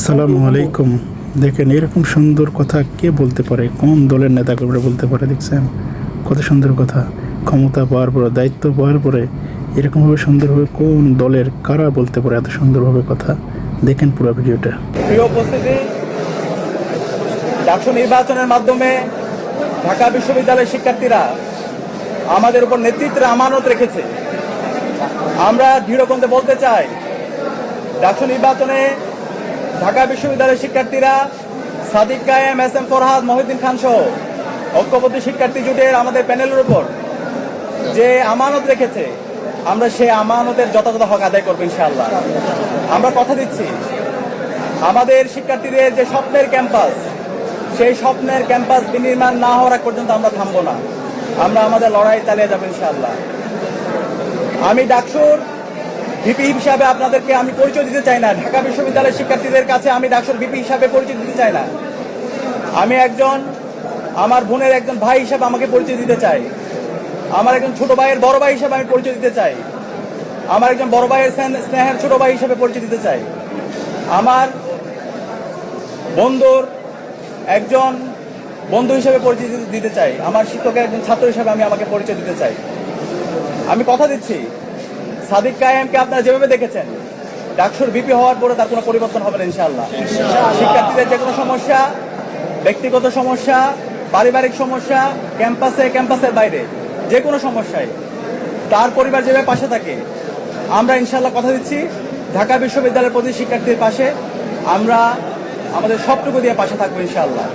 আসসালামু আলাইকুম। দেখেন এরকম সুন্দর কথা কে বলতে পারে, কোন দলের নেতা কর্মীরা বলতে পারে? দেখছেন কত সুন্দর কথা। ক্ষমতা পাওয়ার পরে, দায়িত্ব পাওয়ার পরে এরকমভাবে সুন্দরভাবে কোন দলের কারা বলতে পারে এত সুন্দরভাবে কথা? দেখেন পুরো ভিডিওটা। প্রিয় উপস্থিতি, ডাকসু নির্বাচনের মাধ্যমে ঢাকা বিশ্ববিদ্যালয়ের শিক্ষার্থীরা আমাদের উপর নেতৃত্বের আমানত রেখেছে। আমরা দৃঢ়কণ্ঠে বলতে চাই, ডাকসু নির্বাচনে ঢাকা বিশ্ববিদ্যালয়ের শিক্ষার্থীরা সাদিক কায়েম, এস এম ফরহাদ, মহিউদ্দিন খান সহ ঐক্যবদ্ধ শিক্ষার্থী জোটের আমাদের প্যানেলের উপর যে আমানত রেখেছে, আমরা সেই আমানতের যথাযথ হক আদায় করবো ইনশাআল্লাহ। আমরা কথা দিচ্ছি, আমাদের শিক্ষার্থীদের যে স্বপ্নের ক্যাম্পাস, সেই স্বপ্নের ক্যাম্পাস বিনির্মাণ না হওয়ার আগ পর্যন্ত আমরা থামবো না। আমরা আমাদের লড়াই চালিয়ে যাবো ইনশাআল্লাহ। আমি ডাকসুর ভিপি হিসাবে আপনাদেরকে আমি পরিচয় দিতে চাই না। ঢাকা বিশ্ববিদ্যালয়ের শিক্ষার্থীদের কাছে আমি ডাকসুর ভিপি হিসাবে পরিচয় দিতে চাই না। আমি একজন, আমার বোনের একজন ভাই হিসাবে আমাকে পরিচয় দিতে চাই। আমার একজন ছোট ভাইয়ের বড় ভাই হিসাবে আমি পরিচয় দিতে চাই। আমার একজন বড় ভাইয়ের স্নেহের ছোট ভাই হিসাবে পরিচয় দিতে চাই। আমার বন্ধুর একজন বন্ধু হিসেবে পরিচয় দিতে চাই। আমার শিক্ষকের একজন ছাত্র হিসেবে আমি আমাকে পরিচয় দিতে চাই। আমি কথা দিচ্ছি, সাদিক কায়েমকে আপনারা যেভাবে দেখেছেন, ডাকসুর ভিপি হওয়ার পরে তার কোনো পরিবর্তন হবে না ইনশাআল্লাহ। শিক্ষার্থীদের যে কোনো সমস্যা, ব্যক্তিগত সমস্যা, পারিবারিক সমস্যা, ক্যাম্পাসের বাইরে যে কোনো সমস্যায় তার পরিবার যেভাবে পাশে থাকে, আমরা ইনশাআল্লাহ কথা দিচ্ছি ঢাকা বিশ্ববিদ্যালয়ের প্রতি শিক্ষার্থীর পাশে আমরা আমাদের সবটুকু দিয়ে পাশে থাকবো ইনশাআল্লাহ।